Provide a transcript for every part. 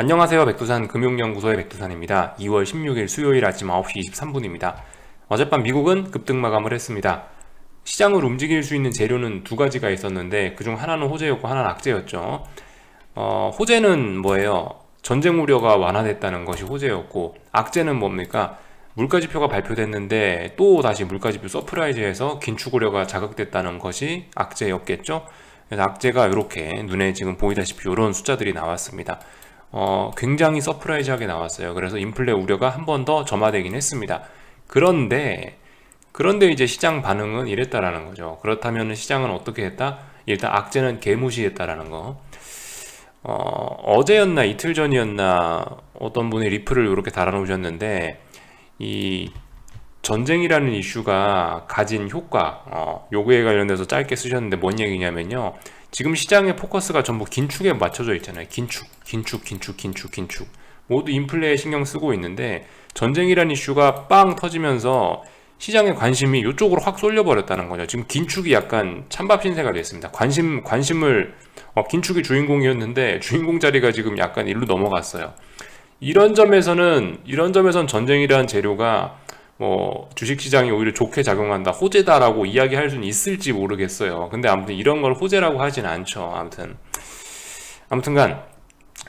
안녕하세요. 백두산 금융연구소의 백두산입니다. 2월 16일 수요일 아침 9시 23분입니다. 어젯밤 미국은 급등 마감을 했습니다. 시장을 움직일 수 있는 재료는 두 가지가 있었는데 그중 하나는 호재였고 하나는 악재였죠. 호재는 뭐예요? 전쟁 우려가 완화됐다는 것이 호재였고, 악재는 뭡니까? 물가지표가 발표됐는데 또 다시 물가지표 서프라이즈에서 긴축 우려가 자극됐다는 것이 악재였겠죠. 그래서 악재가 이렇게 눈에 지금 보이다시피 이런 숫자들이 나왔습니다. 굉장히 서프라이즈하게 나왔어요. 그래서 인플레 우려가 한 번 더 점화되긴 했습니다. 그런데 이제 시장 반응은 이랬다라는 거죠. 그렇다면 시장은 어떻게 했다? 일단 악재는 개무시했다라는 거. 어제였나 이틀 전이었나 어떤 분이 리플을 이렇게 달아놓으셨는데, 이 전쟁이라는 이슈가 가진 효과, 요거에 관련돼서 짧게 쓰셨는데 뭔 얘기냐면요. 지금 시장의 포커스가 전부 긴축에 맞춰져 있잖아요. 긴축. 모두 인플레에 신경 쓰고 있는데, 전쟁이라는 이슈가 빵 터지면서 시장의 관심이 이쪽으로 확 쏠려버렸다는 거죠. 지금 긴축이 약간 찬밥 신세가 됐습니다. 관심을, 긴축이 주인공이었는데, 주인공 자리가 지금 약간 일로 넘어갔어요. 이런 점에선 전쟁이라는 재료가 주식시장이 오히려 좋게 작용한다, 호재다라고 이야기할 수는 있을지 모르겠어요. 근데 아무튼 이런 걸 호재라고 하진 않죠. 아무튼간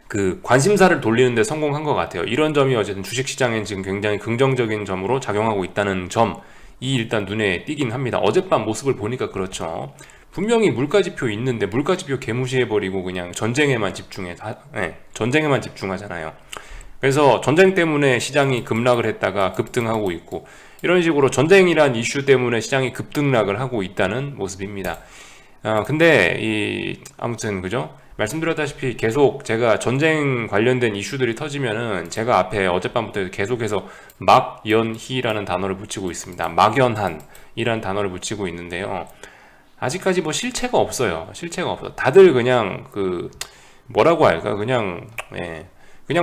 그 관심사를 돌리는데 성공한 것 같아요. 이런 점이 어쨌든 주식시장엔 지금 굉장히 긍정적인 점으로 작용하고 있다는 점이 일단 눈에 띄긴 합니다. 어젯밤 모습을 보니까 그렇죠. 분명히 물가지표 있는데 물가지표 개무시해버리고 그냥 전쟁에만 집중하잖아요. 그래서 전쟁 때문에 시장이 급락을 했다가 급등하고 있고, 이런 식으로 전쟁이란 이슈 때문에 시장이 급등락을 하고 있다는 모습입니다. 근데 아무튼 그죠? 말씀드렸다시피 계속 제가 전쟁 관련된 이슈들이 터지면은 제가 앞에 어젯밤부터 계속해서 막연희라는 단어를 붙이고 있습니다. 막연한이라는 단어를 붙이고 있는데요. 아직까지 뭐 실체가 없어요. 다들 그냥 뭐라고 할까? 그냥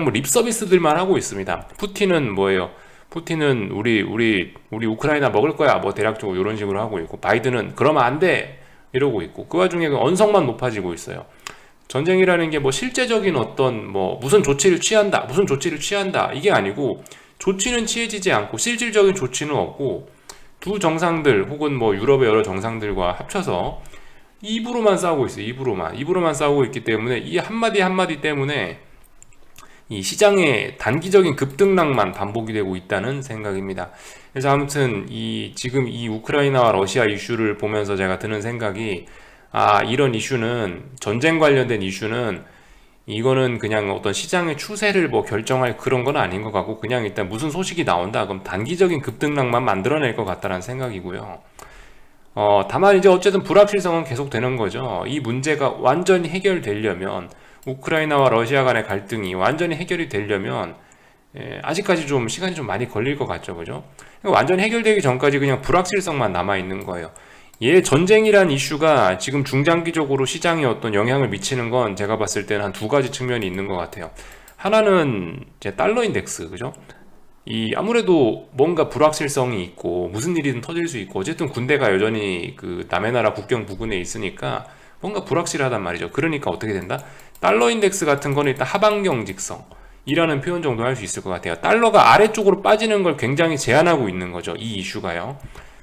뭐 립 서비스들만 하고 있습니다. 푸틴은 뭐예요? 푸틴은 우리 우크라이나 먹을 거야, 뭐 대략적으로 이런 식으로 하고 있고, 바이든은 그러면 안 돼 이러고 있고, 그 와중에 그 언성만 높아지고 있어요. 전쟁이라는 게 뭐 실제적인 어떤 무슨 조치를 취한다 이게 아니고, 조치는 취해지지 않고 실질적인 조치는 없고, 두 정상들 혹은 뭐 유럽의 여러 정상들과 합쳐서 입으로만 싸우고 있어요. 입으로만 싸우고 있기 때문에 이 한마디 때문에 이 시장의 단기적인 급등락만 반복이 되고 있다는 생각입니다. 그래서 아무튼 지금 이 우크라이나와 러시아 이슈를 보면서 제가 드는 생각이, 이런 이슈는, 전쟁 관련된 이슈는 이거는 그냥 어떤 시장의 추세를 결정할 그런 건 아닌 것 같고, 그냥 일단 무슨 소식이 나온다 그럼 단기적인 급등락만 만들어낼 것 같다는 생각이고요. 다만 이제 어쨌든 불확실성은 계속 되는 거죠. 이 문제가 완전히 해결되려면, 우크라이나와 러시아 간의 갈등이 완전히 해결이 되려면 아직까지 좀 시간이 좀 많이 걸릴 것 같죠, 그죠? 완전히 해결되기 전까지 그냥 불확실성만 남아 있는 거예요. 전쟁이란 이슈가 지금 중장기적으로 시장에 어떤 영향을 미치는 건 제가 봤을 때는 한 두 가지 측면이 있는 것 같아요. 하나는 이제 달러 인덱스, 그죠? 아무래도 뭔가 불확실성이 있고 무슨 일이든 터질 수 있고, 어쨌든 군대가 여전히 그 남의 나라 국경 부근에 있으니까 뭔가 불확실하단 말이죠. 그러니까 어떻게 된다? 달러 인덱스 같은 거는 일단 하방경직성이라는 표현 정도 할 수 있을 것 같아요. 달러가 아래쪽으로 빠지는 걸 굉장히 제한하고 있는 거죠, 이 이슈가요.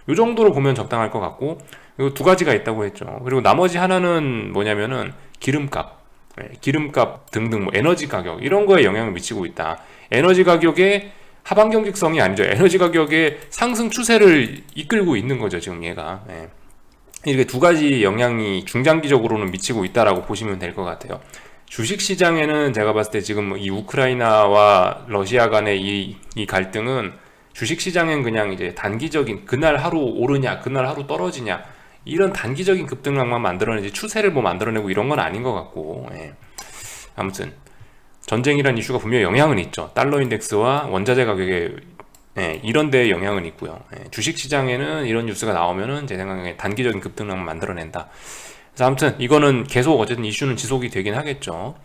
이 정도로 보면 적당할 것 같고, 그리고 두 가지가 있다고 했죠. 그리고 나머지 하나는 뭐냐면은 기름값 등등 에너지 가격 이런 거에 영향을 미치고 있다. 에너지 가격의 하방경직성이 아니죠. 에너지 가격의 상승 추세를 이끌고 있는 거죠, 지금 얘가. 이렇게 두 가지 영향이 중장기적으로는 미치고 있다라고 보시면 될 것 같아요. 주식시장에는 제가 봤을 때 지금 이 우크라이나와 러시아 간의 이 갈등은, 주식시장엔 그냥 이제 단기적인 그날 하루 오르냐 그날 하루 떨어지냐 이런 단기적인 급등락만 만들어내지 추세를 만들어내고 이런 건 아닌 것 같고, 아무튼 전쟁이란 이슈가 분명히 영향은 있죠. 달러 인덱스와 원자재 가격에 이런 데에 영향은 있고요. 주식시장에는 이런 뉴스가 나오면은 제 생각에 단기적인 급등락만 만들어낸다. 그래서 아무튼 이거는 계속 어쨌든 이슈는 지속이 되긴 하겠죠.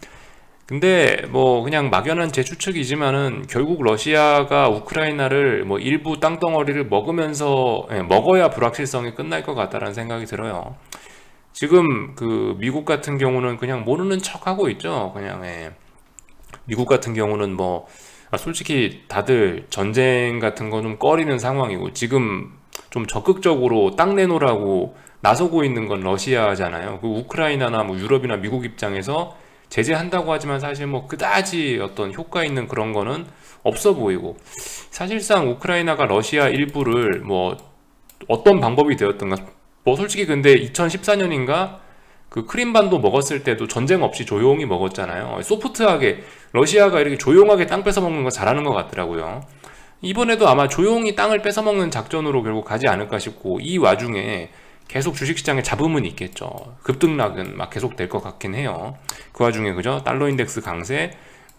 근데 그냥 막연한 제 추측이지만은 결국 러시아가 우크라이나를 일부 땅덩어리를 먹어야 불확실성이 끝날 것 같다라는 생각이 들어요. 지금 미국 같은 경우는 그냥 모르는 척 하고 있죠. 그냥 미국 같은 경우는 뭐 솔직히 다들 전쟁 같은 거 좀 꺼리는 상황이고 지금 좀 적극적으로 땅 내놓으라고 나서고 있는 건 러시아잖아요. 그 우크라이나나 뭐 유럽이나 미국 입장에서 제재한다고 하지만 사실 뭐 그다지 어떤 효과 있는 그런 거는 없어 보이고, 사실상 우크라이나가 러시아 일부를 뭐 어떤 방법이 되었던가, 뭐 솔직히 근데 2014년인가 그 크림반도 먹었을 때도 전쟁 없이 조용히 먹었잖아요. 소프트하게 러시아가 이렇게 조용하게 땅 뺏어 먹는 거 잘하는 것 같더라고요. 이번에도 아마 조용히 땅을 뺏어 먹는 작전으로 결국 가지 않을까 싶고, 이 와중에 계속 주식시장에 잡음은 있겠죠. 급등락은 막 계속 될 것 같긴 해요. 그 와중에 그죠? 달러 인덱스 강세,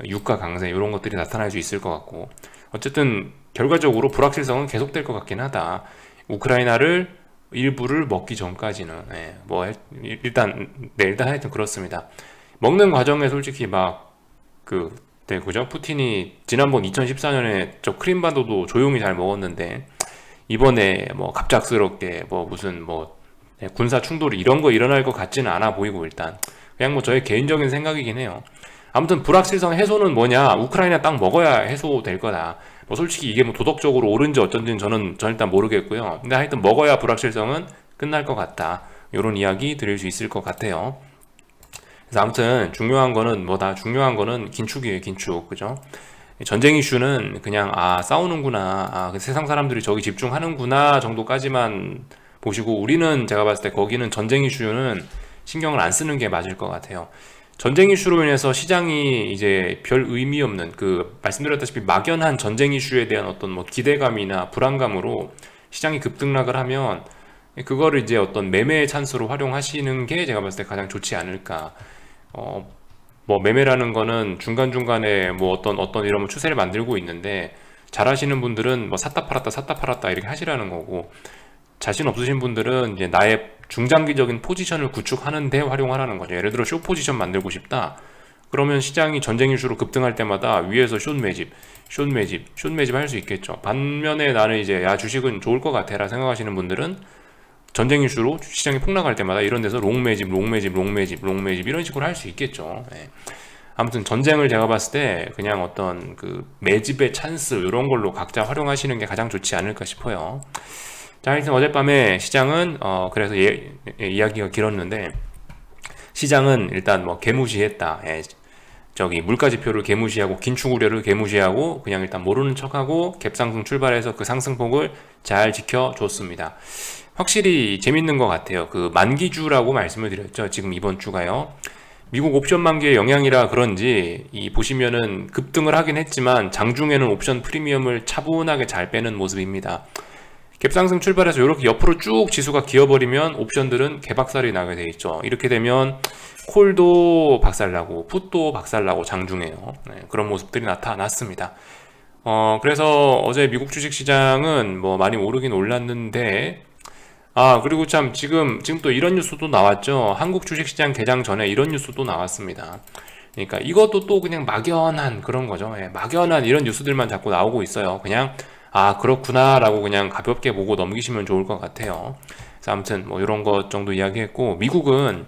유가 강세 이런 것들이 나타날 수 있을 것 같고, 어쨌든 결과적으로 불확실성은 계속될 것 같긴 하다. 우크라이나를 일부를 먹기 전까지는 뭐 일단 하여튼 그렇습니다. 먹는 과정에 솔직히 그죠? 푸틴이 지난번 2014년에 저 크림반도도 조용히 잘 먹었는데 이번에 뭐 갑작스럽게 뭐 무슨 뭐 군사 충돌이 이런 거 일어날 것 같지는 않아 보이고, 일단 그냥 뭐 저의 개인적인 생각이긴 해요. 아무튼 불확실성 해소는 뭐냐? 우크라이나 땅 먹어야 해소될 거다. 뭐 솔직히 이게 뭐 도덕적으로 옳은지 어쩐지는 저는 일단 모르겠고요. 근데 하여튼 먹어야 불확실성은 끝날 것 같다. 이런 이야기 드릴 수 있을 것 같아요. 그래서 아무튼 중요한 거는 뭐다? 중요한 거는 긴축이에요, 긴축. 그죠? 전쟁 이슈는 그냥 싸우는구나, 세상 사람들이 저기 집중하는구나 정도까지만 보시고, 우리는 제가 봤을 때 거기는 전쟁 이슈는 신경을 안 쓰는 게 맞을 것 같아요. 전쟁 이슈로 인해서 시장이 이제 별 의미 없는, 말씀드렸다시피 막연한 전쟁 이슈에 대한 어떤 뭐 기대감이나 불안감으로 시장이 급등락을 하면 그거를 이제 어떤 매매의 찬스로 활용하시는 게 제가 봤을 때 가장 좋지 않을까. 뭐 매매라는 거는 중간중간에 뭐 어떤 이런 추세를 만들고 있는데, 잘 하시는 분들은 뭐 샀다 팔았다 이렇게 하시라는 거고, 자신 없으신 분들은 이제 나의 중장기적인 포지션을 구축하는 데 활용하라는 거죠. 예를 들어 숏 포지션 만들고 싶다. 그러면 시장이 전쟁 이슈로 급등할 때마다 위에서 숏 매집 할 수 있겠죠. 반면에 나는 이제 주식은 좋을 것 같아라 생각하시는 분들은 전쟁 이슈로 시장이 폭락할 때마다 이런 데서 롱 매집 이런 식으로 할 수 있겠죠. 아무튼 전쟁을 제가 봤을 때 그냥 어떤 그 매집의 찬스 이런 걸로 각자 활용하시는 게 가장 좋지 않을까 싶어요. 자, 하여튼 어젯밤에 시장은 그래서 이야기가 길었는데, 시장은 일단 뭐 개무시했다. 저기 물가지표를 개무시하고 긴축 우려를 개무시하고 그냥 일단 모르는 척하고 갭상승 출발해서 그 상승폭을 잘 지켜줬습니다. 확실히 재밌는 것 같아요. 그 만기주라고 말씀을 드렸죠. 지금 이번 주가요. 미국 옵션 만기의 영향이라 그런지 보시면은 급등을 하긴 했지만 장중에는 옵션 프리미엄을 차분하게 잘 빼는 모습입니다. 갭상승 출발해서 이렇게 옆으로 쭉 지수가 기어버리면 옵션들은 개박살이 나게 돼 있죠. 이렇게 되면 콜도 박살나고 풋도 박살나고 장중에요. 그런 모습들이 나타났습니다. 그래서 어제 미국 주식시장은 뭐 많이 오르긴 올랐는데, 그리고 참 지금 또 이런 뉴스도 나왔죠. 한국 주식시장 개장 전에 이런 뉴스도 나왔습니다. 그러니까 이것도 또 그냥 막연한 그런 거죠. 막연한 이런 뉴스들만 자꾸 나오고 있어요. 그냥 그렇구나 라고 그냥 가볍게 보고 넘기시면 좋을 것 같아요. 그래서 아무튼 뭐 이런 것 정도 이야기했고, 미국은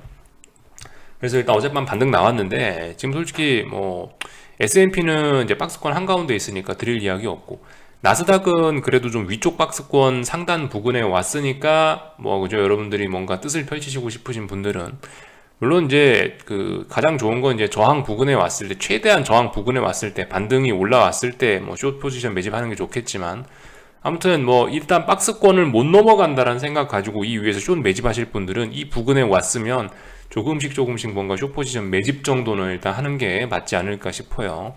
그래서 일단 어젯밤 반등 나왔는데, 지금 솔직히 뭐 S&P는 이제 박스권 한가운데 있으니까 드릴 이야기 없고, 나스닥은 그래도 좀 위쪽 박스권 상단 부근에 왔으니까 뭐 그죠, 여러분들이 뭔가 뜻을 펼치시고 싶으신 분들은 물론 이제 그 가장 좋은 건 이제 저항 부근에 왔을 때, 최대한 저항 부근에 왔을 때, 반등이 올라왔을 때 뭐 숏 포지션 매집하는 게 좋겠지만, 아무튼 뭐 일단 박스권을 못 넘어간다라는 생각 가지고 이 위에서 숏 매집하실 분들은 이 부근에 왔으면 조금씩 뭔가 숏 포지션 매집 정도는 일단 하는 게 맞지 않을까 싶어요.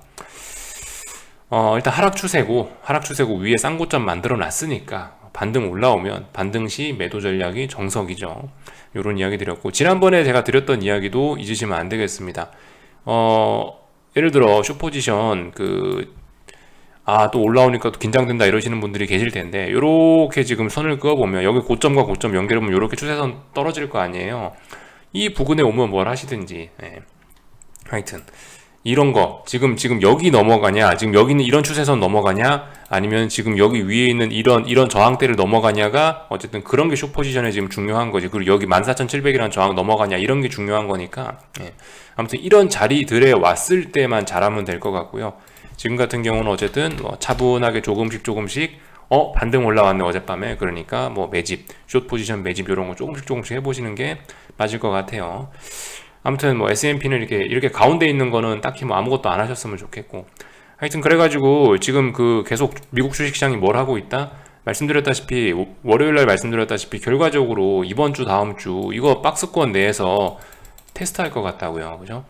일단 하락 추세고 위에 쌍고점 만들어 놨으니까 반등 올라오면 반등 시 매도 전략이 정석이죠. 요런 이야기 드렸고, 지난번에 제가 드렸던 이야기도 잊으시면 안 되겠습니다. 예를 들어 숏 포지션 또 올라오니까 또 긴장된다 이러시는 분들이 계실 텐데, 요렇게 지금 선을 그어보면 여기 고점과 고점 연결해보면 요렇게 추세선 떨어질 거 아니에요. 이 부근에 오면 뭘 하시든지, 하여튼 이런 거 지금 여기 넘어가냐, 지금 여기는 이런 추세선 넘어가냐, 아니면 지금 여기 위에 있는 이런 저항대를 넘어가냐가 어쨌든 그런 게 숏포지션에 지금 중요한 거지. 그리고 여기 14,700이라는 저항 넘어가냐 이런 게 중요한 거니까. 예. 아무튼 이런 자리들에 왔을 때만 잘하면 될 것 같고요. 지금 같은 경우는 어쨌든 뭐 차분하게 조금씩 반등 올라왔네 어젯밤에. 그러니까 뭐 매집, 숏 포지션 매집 이런 거 조금씩 해보시는 게 맞을 것 같아요. 아무튼 뭐 S&P는 이렇게 가운데 있는 거는 딱히 뭐 아무것도 안 하셨으면 좋겠고. 하여튼 그래가지고 지금 계속 미국 주식시장이 뭘 하고 있다? 말씀드렸다시피 월요일날 말씀드렸다시피 결과적으로 이번 주 다음 주 이거 박스권 내에서 테스트할 것 같다고요. 그죠?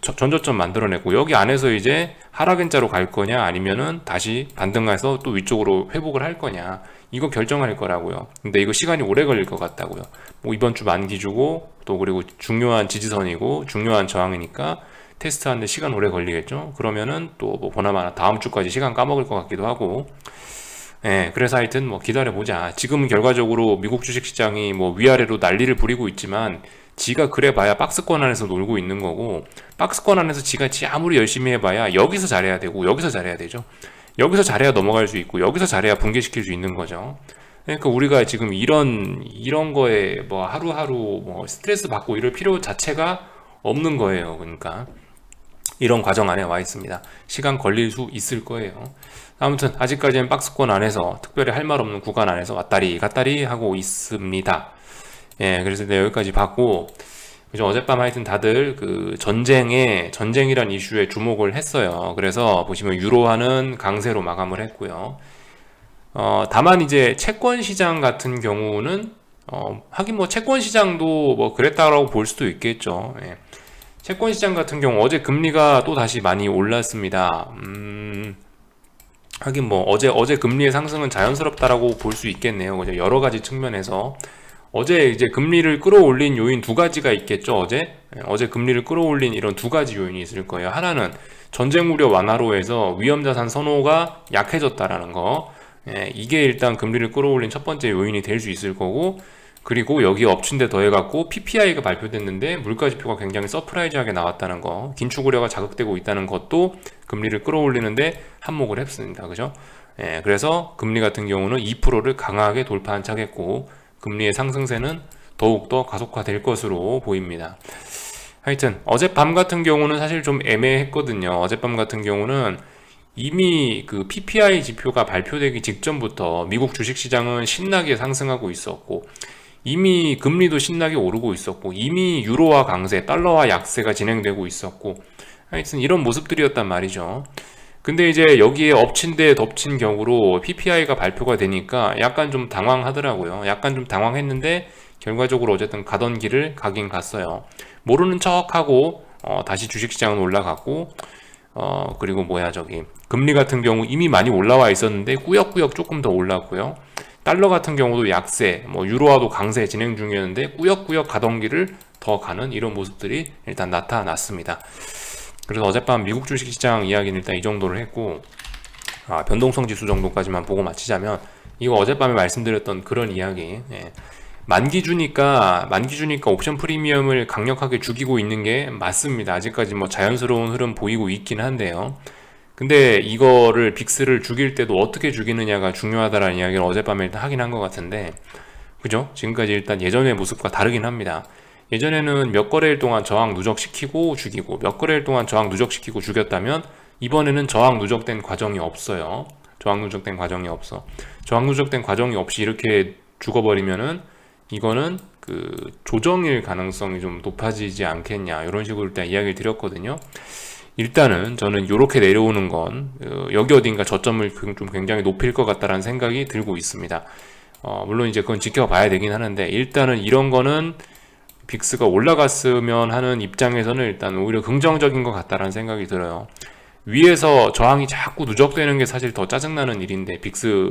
전저점 만들어내고 여기 안에서 이제 하락인자로 갈 거냐 아니면은 다시 반등해서 또 위쪽으로 회복을 할 거냐 이거 결정할 거라고요. 근데 이거 시간이 오래 걸릴 것 같다고요. 뭐 이번 주 만기주고 또 그리고 중요한 지지선이고 중요한 저항이니까 테스트하는데 시간 오래 걸리겠죠. 그러면은 또 뭐 보나마나 다음 주까지 시간 까먹을 것 같기도 하고. 예, 그래서 하여튼 뭐 기다려보자. 지금 결과적으로 미국 주식시장이 뭐 위아래로 난리를 부리고 있지만 지가 그래봐야 박스권 안에서 놀고 있는 거고, 박스권 안에서 지가 아무리 열심히 해봐야 여기서 잘해야 되고 여기서 잘해야 되죠. 여기서 잘해야 넘어갈 수 있고 여기서 잘해야 붕괴시킬 수 있는 거죠. 그러니까 우리가 지금 이런 거에 뭐 하루하루 뭐 스트레스 받고 이럴 필요 자체가 없는 거예요. 그러니까 이런 과정 안에 와 있습니다. 시간 걸릴 수 있을 거예요. 아무튼 아직까지는 박스권 안에서 특별히 할 말 없는 구간 안에서 왔다리 갔다리 하고 있습니다. 예, 그래서 여기까지 봤고, 그죠? 어젯밤 하여튼 다들 전쟁이란 이슈에 주목을 했어요. 그래서 보시면 유로화는 강세로 마감을 했고요. 다만 이제 채권 시장 같은 경우는 하긴 뭐 채권 시장도 뭐 그랬다라고 볼 수도 있겠죠. 예. 채권 시장 같은 경우 어제 금리가 또 다시 많이 올랐습니다. 하긴 뭐 어제 금리의 상승은 자연스럽다라고 볼 수 있겠네요. 그죠? 여러 가지 측면에서 어제 이제 금리를 끌어올린 요인 두 가지가 있겠죠. 어제 금리를 끌어올린 이런 두 가지 요인이 있을 거예요. 하나는 전쟁 우려 완화로 해서 위험자산 선호가 약해졌다라는 거. 예, 이게 일단 금리를 끌어올린 첫 번째 요인이 될 수 있을 거고, 그리고 여기에 엎친 데 더해갖고 PPI가 발표됐는데 물가지표가 굉장히 서프라이즈하게 나왔다는 거, 긴축 우려가 자극되고 있다는 것도 금리를 끌어올리는데 한몫을 했습니다. 그죠? 예, 그래서 금리 같은 경우는 2%를 강하게 돌파한 차겠고 금리의 상승세는 더욱더 가속화될 것으로 보입니다. 하여튼 어젯밤 같은 경우는 사실 좀 애매했거든요. 어젯밤 같은 경우는 이미 그 PPI 지표가 발표되기 직전부터 미국 주식시장은 신나게 상승하고 있었고, 이미 금리도 신나게 오르고 있었고, 이미 유로화 강세, 달러화 약세가 진행되고 있었고, 하여튼 이런 모습들이었단 말이죠. 근데 이제 여기에 엎친 데 덮친 격으로 PPI가 발표가 되니까 약간 좀 당황하더라고요. 약간 좀 당황했는데 결과적으로 어쨌든 가던 길을 가긴 갔어요. 모르는 척하고 다시 주식시장은 올라갔고, 그리고 금리 같은 경우 이미 많이 올라와 있었는데 꾸역꾸역 조금 더 올랐고요. 달러 같은 경우도 약세, 뭐 유로화도 강세 진행 중이었는데 꾸역꾸역 가던 길을 더 가는 이런 모습들이 일단 나타났습니다. 그래서 어젯밤 미국 주식시장 이야기는 일단 이 정도를 했고, 변동성 지수 정도까지만 보고 마치자면, 이거 어젯밤에 말씀드렸던 그런 이야기, 예. 만기주니까 옵션 프리미엄을 강력하게 죽이고 있는 게 맞습니다. 아직까지 뭐 자연스러운 흐름 보이고 있긴 한데요. 근데 이거를 빅스를 죽일 때도 어떻게 죽이느냐가 중요하다라는 이야기를 어젯밤에 일단 하긴 한 것 같은데, 그죠? 지금까지 일단 예전의 모습과 다르긴 합니다. 예전에는 몇 거래일 동안 저항 누적시키고 죽이고, 몇 거래일 동안 저항 누적시키고 죽였다면 이번에는 저항 누적된 과정이 없어요. 저항 누적된 과정이 없어. 저항 누적된 과정이 없이 이렇게 죽어버리면은 이거는 조정일 가능성이 좀 높아지지 않겠냐, 이런 식으로 일단 이야기를 드렸거든요. 일단은 저는 이렇게 내려오는 건 여기 어딘가 저점을 좀 굉장히 높일 것 같다라는 생각이 들고 있습니다. 물론 이제 그건 지켜봐야 되긴 하는데, 일단은 이런 거는 빅스가 올라갔으면 하는 입장에서는 일단 오히려 긍정적인 것 같다라는 생각이 들어요. 위에서 저항이 자꾸 누적되는 게 사실 더 짜증나는 일인데, 빅스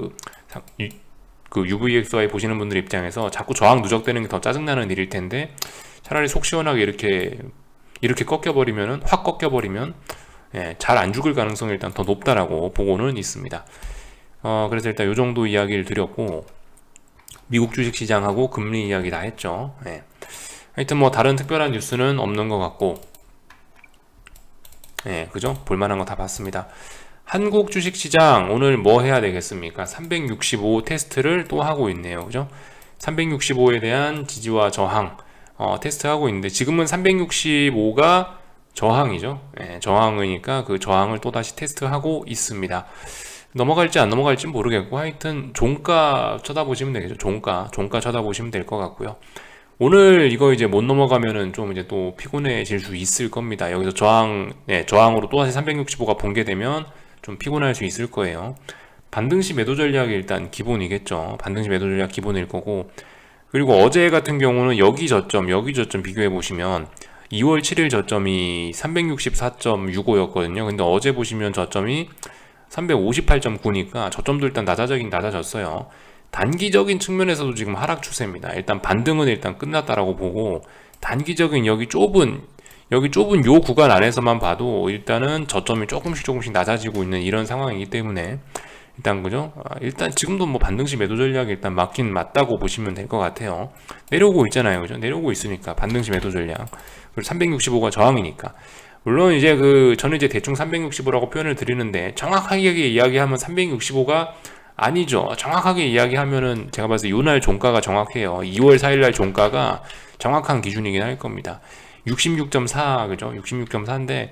UVXY 보시는 분들 입장에서 자꾸 저항 누적되는 게 더 짜증나는 일일 텐데, 차라리 속 시원하게 이렇게 꺾여버리면은, 확 꺾여버리면, 예, 잘 안 죽을 가능성이 일단 더 높다라고 보고는 있습니다. 그래서 일단 이 정도 이야기를 드렸고, 미국 주식시장하고 금리 이야기 다 했죠. 예. 하여튼 뭐 다른 특별한 뉴스는 없는 것 같고, 예, 그죠? 볼만한 거 다 봤습니다. 한국 주식시장 오늘 뭐 해야 되겠습니까? 365 테스트를 또 하고 있네요. 그죠? 365에 대한 지지와 저항 테스트하고 있는데 지금은 365가 저항이죠. 예, 저항이니까 그 저항을 또 다시 테스트하고 있습니다. 넘어갈지 안 넘어갈지 모르겠고 하여튼 종가 쳐다보시면 되겠죠. 종가 쳐다보시면 될 것 같고요. 오늘 이거 이제 못 넘어가면은 좀 이제 또 피곤해질 수 있을 겁니다. 여기서 저항으로 또다시 365가 붕괴되면 좀 피곤할 수 있을 거예요. 반등시 매도 전략이 일단 기본이겠죠. 반등시 매도 전략 기본일 거고, 그리고 어제 같은 경우는 여기 저점 비교해 보시면 2월 7일 저점이 364.65였거든요. 근데 어제 보시면 저점이 358.9니까 저점도 일단 낮아지긴 낮아졌어요. 단기적인 측면에서도 지금 하락 추세입니다. 일단 반등은 일단 끝났다라고 보고, 단기적인 여기 좁은 요 구간 안에서만 봐도 일단은 저점이 조금씩 낮아지고 있는 이런 상황이기 때문에 일단 그죠? 일단 지금도 뭐 반등시 매도 전략이 일단 맞긴 맞다고 보시면 될 것 같아요. 내려오고 있잖아요, 그죠? 내려오고 있으니까 반등시 매도 전략. 그리고 365가 저항이니까. 물론 이제 저는 이제 대충 365라고 표현을 드리는데 정확하게 이야기하면 365가 아니죠. 정확하게 이야기하면은 제가 봤을 때 요날 종가가 정확해요. 2월 4일날 종가가 정확한 기준이긴 할 겁니다. 66.4 그죠? 66.4인데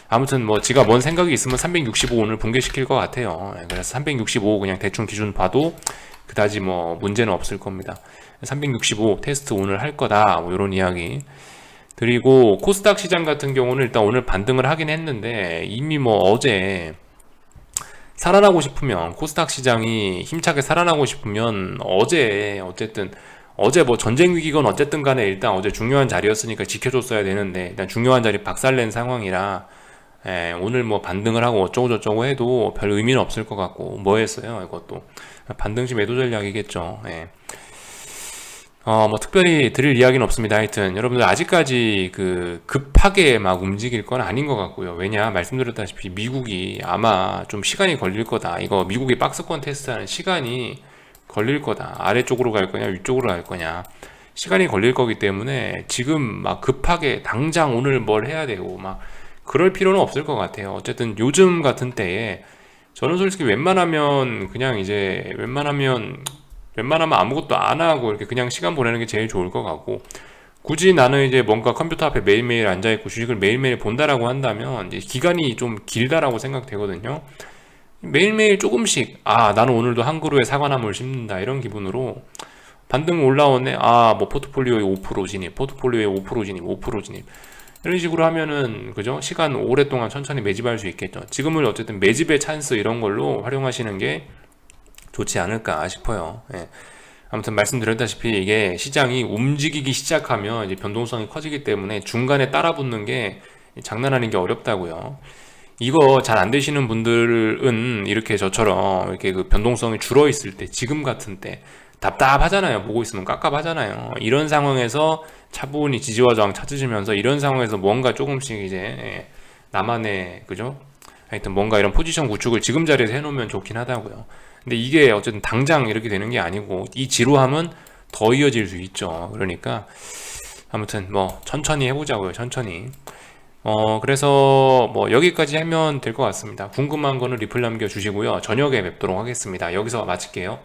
아무튼 뭐 지가 뭔 생각이 있으면 365 오늘 붕괴시킬 것 같아요. 그래서 365 그냥 대충 기준 봐도 그다지 뭐 문제는 없을 겁니다. 365 테스트 오늘 할 거다 뭐 이런 이야기. 그리고 코스닥 시장 같은 경우는 일단 오늘 반등을 하긴 했는데 이미 뭐 어제 살아나고 싶으면 코스닥 시장이 힘차게 살아나고 싶으면 어쨌든 어제 뭐 전쟁 위기건 어쨌든 간에 일단 어제 중요한 자리였으니까 지켜줬어야 되는데 일단 중요한 자리 박살낸 상황이라 오늘 뭐 반등을 하고 어쩌고저쩌고 해도 별 의미는 없을 것 같고 뭐 했어요 이것도 반등시 매도 전략이겠죠. 뭐 특별히 드릴 이야기는 없습니다. 하여튼 여러분들 아직까지 급하게 막 움직일 건 아닌 것 같고요. 왜냐 말씀드렸다시피 미국이 아마 좀 시간이 걸릴 거다. 이거 미국이 박스권 테스트하는 시간이 걸릴 거다. 아래쪽으로 갈 거냐 위쪽으로 갈 거냐 시간이 걸릴 거기 때문에 지금 막 급하게 당장 오늘 뭘 해야 되고 막 그럴 필요는 없을 것 같아요. 어쨌든 요즘 같은 때에 저는 솔직히 웬만하면 아무것도 안 하고 이렇게 그냥 시간 보내는 게 제일 좋을 것 같고, 굳이 나는 이제 뭔가 컴퓨터 앞에 매일매일 앉아있고 주식을 매일매일 본다라고 한다면 이제 기간이 좀 길다라고 생각되거든요. 매일매일 조금씩 나는 오늘도 한 그루에 사과나무를 심는다 이런 기분으로 반등 올라오네 뭐 포트폴리오의 5% 진입 포트폴리오의 5% 진입 5% 진입 이런 식으로 하면은 그죠? 시간 오랫동안 천천히 매집할 수 있겠죠. 지금을 어쨌든 매집의 찬스 이런 걸로 활용하시는 게 좋지 않을까 싶어요. 아무튼 말씀드렸다시피 이게 시장이 움직이기 시작하면 이제 변동성이 커지기 때문에 중간에 따라붙는 게 장난 아닌 게 어렵다고요. 이거 잘 안 되시는 분들은 이렇게 저처럼 이렇게 변동성이 줄어 있을 때, 지금 같은 때 답답하잖아요. 보고 있으면 깝깝하잖아요. 이런 상황에서 차분히 지지와 저항 찾으시면서 이런 상황에서 뭔가 조금씩 이제 나만의 그죠? 하여튼 뭔가 이런 포지션 구축을 지금 자리에서 해놓으면 좋긴 하다고요. 근데 이게 어쨌든 당장 이렇게 되는 게 아니고 이 지루함은 더 이어질 수 있죠. 그러니까 아무튼 뭐 천천히 해보자고요. 천천히. 그래서 뭐 여기까지 하면 될 것 같습니다. 궁금한 거는 리플 남겨주시고요. 저녁에 뵙도록 하겠습니다. 여기서 마칠게요.